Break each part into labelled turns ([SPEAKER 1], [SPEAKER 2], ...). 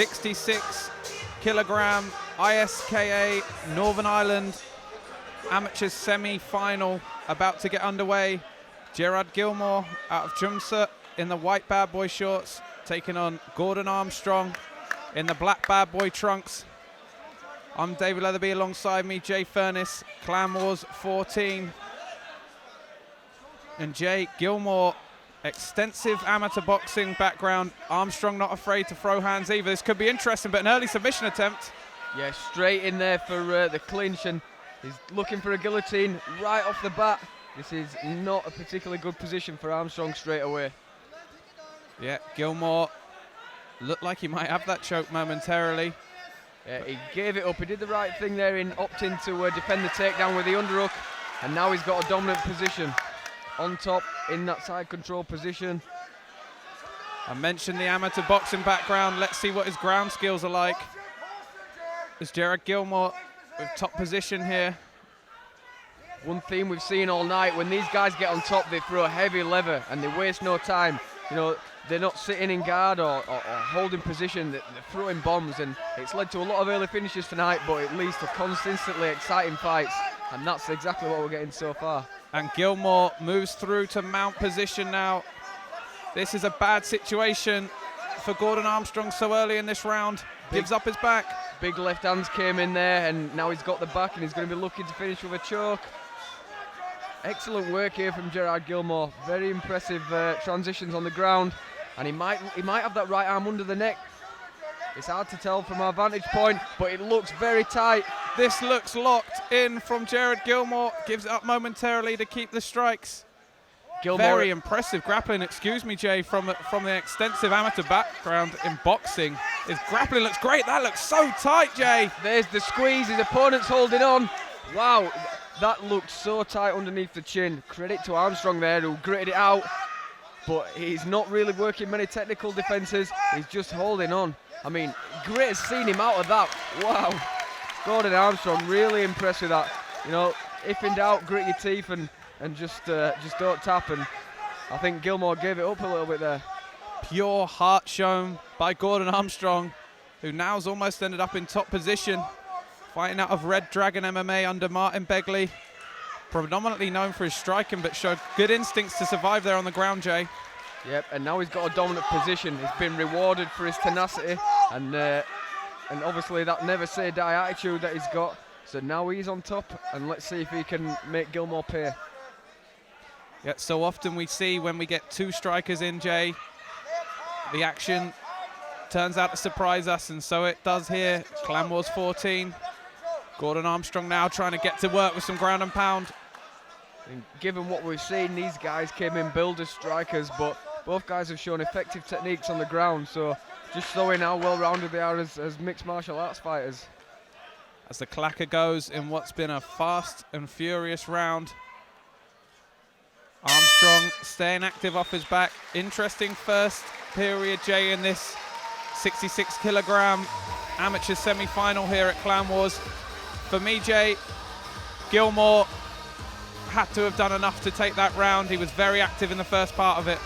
[SPEAKER 1] 66 kilogram ISKA Northern Ireland amateurs semi-final about to get underway. Gerard Gilmore out of Tromsø in the white bad boy shorts, taking on Gordon Armstrong in the black bad boy trunks. I'm David Leatherby, alongside me Jay Furness, Clan Wars 14. And Jay Gilmore, extensive amateur boxing background. Armstrong not afraid to throw hands either. This could be interesting, but an early submission attempt.
[SPEAKER 2] Yeah, straight in there for the clinch, and he's looking for a guillotine right off the bat. This is not a particularly good position for Armstrong straight away.
[SPEAKER 1] Yeah, Gilmore looked like he might have that choke momentarily.
[SPEAKER 2] Yeah, he gave it up. He did the right thing there in opting to defend the takedown with the underhook, and now he's got a dominant position on top in that side control position.
[SPEAKER 1] I mentioned the amateur boxing background. Let's see what his ground skills are like. There's Gerard Gilmore with top position here.
[SPEAKER 2] One theme we've seen all night, when these guys get on top, they throw a heavy lever and they waste no time. You know, they're not sitting in guard or holding position, they're throwing bombs, and it's led to a lot of early finishes tonight, but it leads to consistently exciting fights, and that's exactly what we're getting so far.
[SPEAKER 1] And Gilmore moves through to mount position now. This is a bad situation for Gordon Armstrong so early in this round. Gives up his back.
[SPEAKER 2] Big left hands came in there, and now he's got the back, and he's going to be looking to finish with a choke. Excellent work here from Gerard Gilmore. Very impressive transitions on the ground, and he might have that right arm under the neck. It's hard to tell from our vantage point, but it looks very tight.
[SPEAKER 1] This looks locked in from Gerard Gilmore. Gives it up momentarily to keep the strikes.
[SPEAKER 2] Gilmore,
[SPEAKER 1] very impressive grappling, excuse me, Jay, from the extensive amateur background in boxing. His grappling looks great. That looks so tight, Jay.
[SPEAKER 2] There's the squeeze. His opponent's holding on. Wow, that looked so tight underneath the chin. Credit to Armstrong there, who gritted it out, but he's not really working many technical defenses. He's just holding on. I mean, Grit has seen him out of that. Wow. Gordon Armstrong really impressed with that. You know, if in doubt, grit your teeth and just don't tap. And I think Gilmore gave it up a little bit there.
[SPEAKER 1] Pure heart shown by Gordon Armstrong, who now's almost ended up in top position, fighting out of Red Dragon MMA under Martin Begley. Predominantly known for his striking, but showed good instincts to survive there on the ground, Jay.
[SPEAKER 2] Yep, and now he's got a dominant position. He's been rewarded for his tenacity and obviously that never say die attitude that he's got. So now he's on top, and let's see if he can make Gilmore pay.
[SPEAKER 1] Yeah, so often we see when we get two strikers in, Jay, the action turns out to surprise us, and so it does here. Clan Wars 14. Gordon Armstrong now trying to get to work with some ground and pound.
[SPEAKER 2] And given what we've seen, these guys came in billed as strikers, but both guys have shown effective techniques on the ground, so just showing how well-rounded they are as mixed martial arts fighters.
[SPEAKER 1] As the clacker goes in what's been a fast and furious round. Armstrong staying active off his back. Interesting first period, Jay, in this 66 kilogram amateur semi-final here at Clan Wars. For me, Jay, Gilmore had to have done enough to take that round. He was very active in the first part of it.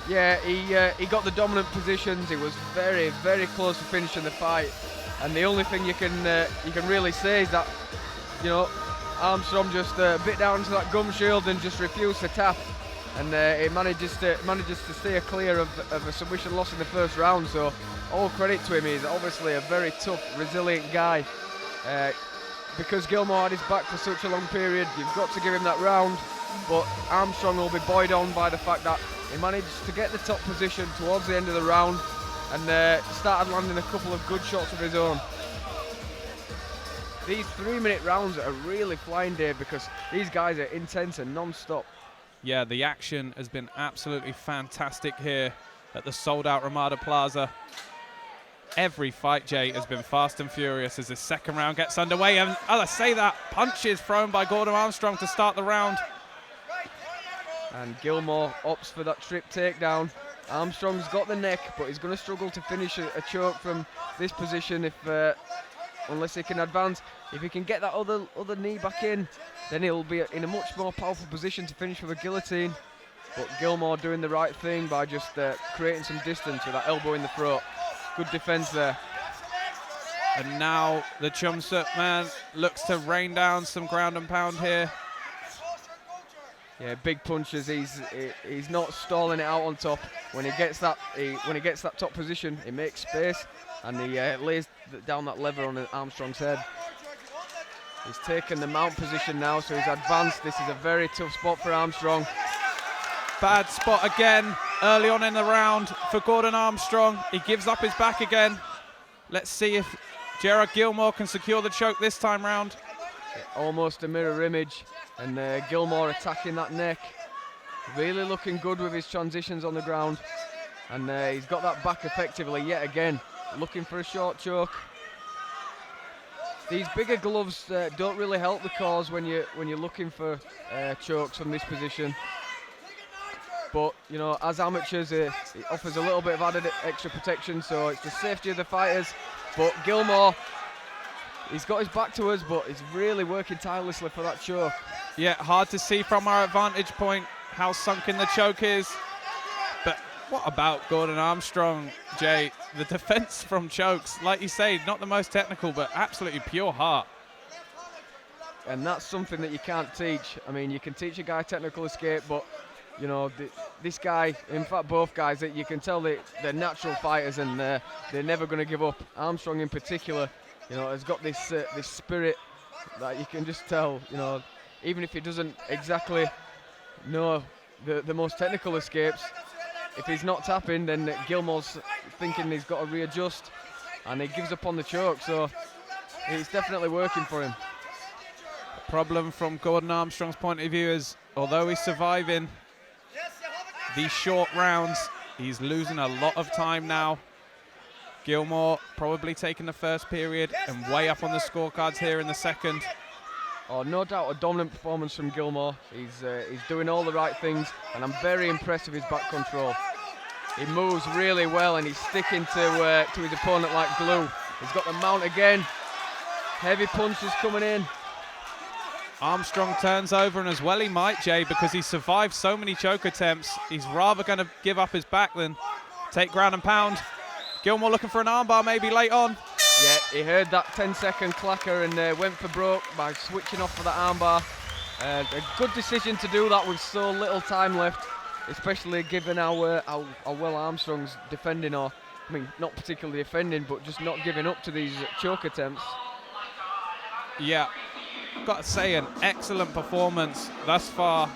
[SPEAKER 2] Yeah, he got the dominant positions. He was very, very close to finishing the fight. And the only thing you can really say is that, you know, Armstrong just bit down to that gum shield and just refused to tap. And he manages to steer clear of a submission loss in the first round. So all credit to him. He's obviously a very tough, resilient guy. Because Gilmore had his back for such a long period, you've got to give him that round. But Armstrong will be buoyed on by the fact that he managed to get the top position towards the end of the round and started landing a couple of good shots of his own. These 3-minute rounds are really flying, Dave, because these guys are intense and non-stop.
[SPEAKER 1] Yeah, the action has been absolutely fantastic here at the sold-out Ramada Plaza. Every fight, Jay, has been fast and furious as this second round gets underway. And as I say that, punches thrown by Gordon Armstrong to start the round.
[SPEAKER 2] And Gilmore opts for that trip takedown. Armstrong's got the neck, but he's going to struggle to finish a choke from this position unless he can advance. If he can get that other knee back in, then he'll be in a much more powerful position to finish with a guillotine. But Gilmore doing the right thing by just creating some distance with that elbow in the throat. Good defence there.
[SPEAKER 1] And now the Chumsut man looks to rain down some ground and pound here.
[SPEAKER 2] Yeah, big punches. He's not stalling it out on top. When he gets that top position, he makes space and he lays down that lever on Armstrong's head. He's taken the mount position now, so he's advanced. This is a very tough spot for Armstrong.
[SPEAKER 1] Bad spot again early on in the round for Gordon Armstrong. He gives up his back again. Let's see if Gerard Gilmore can secure the choke this time round.
[SPEAKER 2] Almost a mirror image, and Gilmore attacking that neck. Really looking good with his transitions on the ground, and he's got that back effectively yet again. Looking for a short choke. These bigger gloves don't really help the cause when you're looking for chokes from this position. But you know, as amateurs, it offers a little bit of added extra protection, so it's the safety of the fighters. But Gilmore, he's got his back to us, but he's really working tirelessly for that choke.
[SPEAKER 1] Yeah, hard to see from our vantage point how sunken the choke is. But what about Gordon Armstrong, Jay? The defense from chokes, like you say, not the most technical, but absolutely pure heart.
[SPEAKER 2] And that's something that you can't teach. I mean, you can teach a guy technical escape, but you know, this guy, in fact both guys, that you can tell they're natural fighters, and they're never going to give up. Armstrong in particular, you know, has got this spirit that you can just tell, you know, even if he doesn't exactly know the most technical escapes, if he's not tapping, then Gilmore's thinking he's got to readjust, and he gives up on the choke, so it's definitely working for him.
[SPEAKER 1] The problem from Gordon Armstrong's point of view is, although he's surviving these short rounds, he's losing a lot of time now. Gilmore probably taking the first period and way up on the scorecards here in the second.
[SPEAKER 2] Oh, no doubt a dominant performance from Gilmore. He's doing all the right things, and I'm very impressed with his back control. He moves really well, and he's sticking to his opponent like glue. He's got the mount again. Heavy punches coming in.
[SPEAKER 1] Armstrong turns over, and as well he might, Jay, because he survived so many choke attempts. He's rather going to give up his back than take ground and pound. Gilmore looking for an armbar maybe late on.
[SPEAKER 2] Yeah, he heard that 10-second clacker and went for broke by switching off for that armbar. A good decision to do that with so little time left, especially given how well Armstrong's defending, or I mean, not particularly defending, but just not giving up to these choke attempts.
[SPEAKER 1] Yeah, got to say, an excellent performance thus far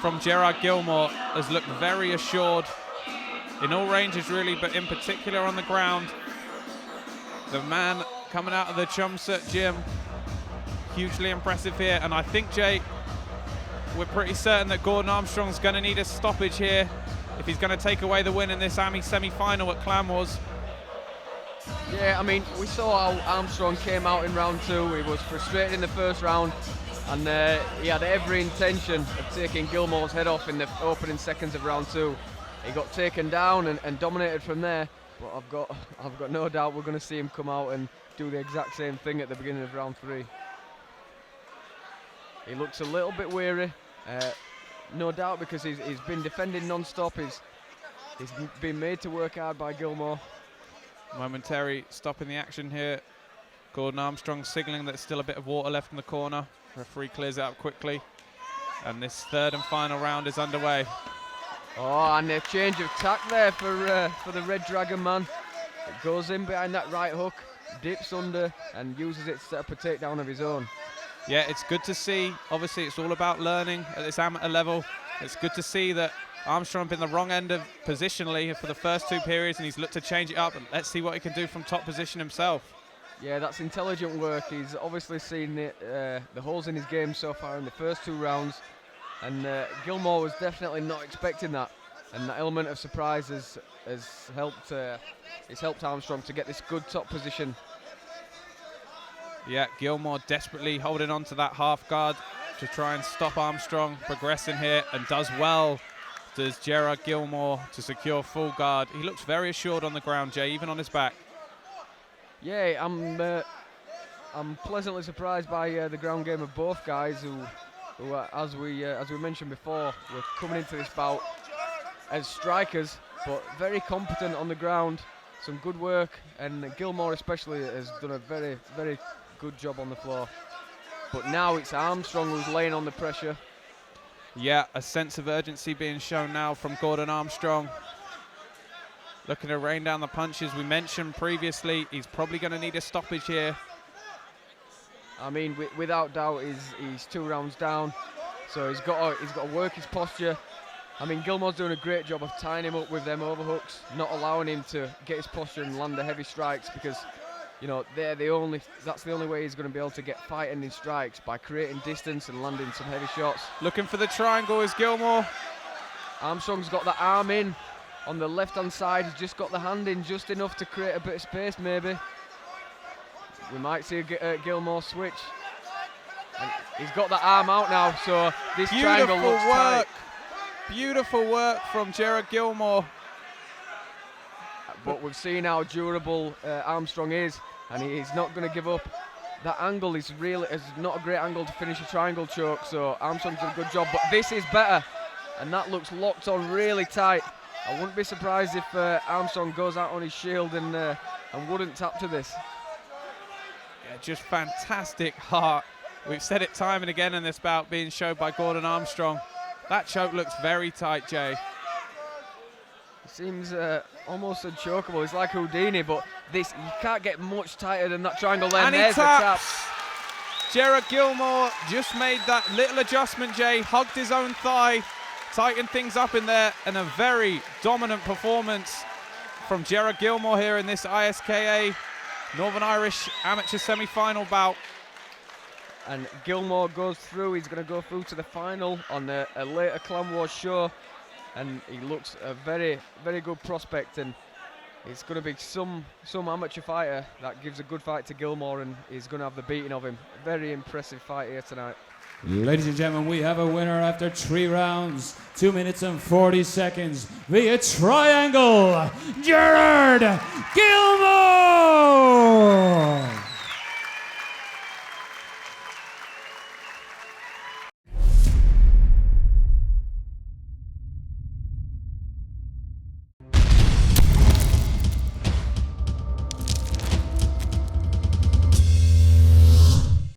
[SPEAKER 1] from Gerard Gilmore. Has looked very assured in all ranges really, but in particular on the ground. The man coming out of the Chumsut gym, hugely impressive here. And I think, Jay, we're pretty certain that Gordon Armstrong's going to need a stoppage here if he's going to take away the win in this AMI semi-final at Clan Wars.
[SPEAKER 2] Yeah, I mean, we saw how Armstrong came out in round two. He was frustrated in the first round, and he had every intention of taking Gilmore's head off in the opening seconds of round two. He got taken down and dominated from there. But I've got no doubt we're going to see him come out and do the exact same thing at the beginning of round three. He looks a little bit weary, no doubt, because he's been defending non-stop. He's been made to work hard by Gilmore.
[SPEAKER 1] Momentary stop in the action here. Gordon Armstrong signalling that there's still a bit of water left in the corner. Referee clears it up quickly, and this third and final round is underway.
[SPEAKER 2] Oh, and a change of tack there for the Red Dragon man. It goes in behind that right hook, dips under, and uses it to set up a takedown of his own.
[SPEAKER 1] Yeah, it's good to see. Obviously, it's all about learning at this amateur level. It's good to see that Armstrong been the wrong end of positionally for the first two periods, and he's looked to change it up. And let's see what he can do from top position himself. Yeah,
[SPEAKER 2] that's intelligent work. He's obviously seen the holes in his game so far in the first two rounds. And Gilmore was definitely not expecting that, and that element of surprise has helped Armstrong to get this good top position.
[SPEAKER 1] Yeah, Gilmore desperately holding on to that half guard to try and stop Armstrong progressing here, and does well, does Gerard Gilmore, to secure full guard. He looks very assured on the ground, Jay, even on his back.
[SPEAKER 2] Yeah, I'm pleasantly surprised by the ground game of both guys, who as we mentioned before, were coming into this bout as strikers, but very competent on the ground. some good work, and Gilmore especially has done a very, very good job on the floor. But now it's Armstrong who's laying on the pressure.
[SPEAKER 1] Yeah, a sense of urgency being shown now from Gordon Armstrong. Looking to rain down the punches. We mentioned previously he's probably going to need a stoppage here.
[SPEAKER 2] I mean, without doubt, he's 2 rounds down, so he's got to work his posture. I mean, Gilmore's doing a great job of tying him up with them overhooks, not allowing him to get his posture and land the heavy strikes, because you know that's the only way he's going to be able to get fight-ending strikes, by creating distance and landing some heavy shots.
[SPEAKER 1] Looking for the triangle is Gilmore.
[SPEAKER 2] Armstrong's got the arm in on the left-hand side. He's just got the hand in just enough to create a bit of space, maybe. We might see a Gilmore switch. And he's got the arm out now, so this triangle looks tight.
[SPEAKER 1] Beautiful work from Gerard Gilmore.
[SPEAKER 2] But we've seen how durable Armstrong is, and he's not going to give up. That angle is not a great angle to finish a triangle choke, so Armstrong's done a good job, but this is better, and that looks locked on really tight. I wouldn't be surprised if Armstrong goes out on his shield and wouldn't tap to this.
[SPEAKER 1] Yeah, just fantastic heart. We've said it time and again in this bout, being showed by Gordon Armstrong. That choke looks very tight, Jay.
[SPEAKER 2] It seems almost unchokeable. It's like Houdini, but you can't get much tighter than that triangle there.
[SPEAKER 1] And
[SPEAKER 2] there's the tap.
[SPEAKER 1] Gerard Gilmore just made that little adjustment, Jay, hugged his own thigh, tightened things up in there, and a very dominant performance from Gerard Gilmore here in this ISKA Northern Irish amateur semi-final bout.
[SPEAKER 2] And Gilmore goes through. He's going to go through to the final on a later Clan Wars show, and he looks a very, very good prospect, and it's going to be some amateur fighter that gives a good fight to Gilmore, and he's going to have the beating of him. Very impressive fight here tonight.
[SPEAKER 3] Ladies and gentlemen, we have a winner after 3 rounds, 2 minutes and 40 seconds via triangle, Gerard Gilmore!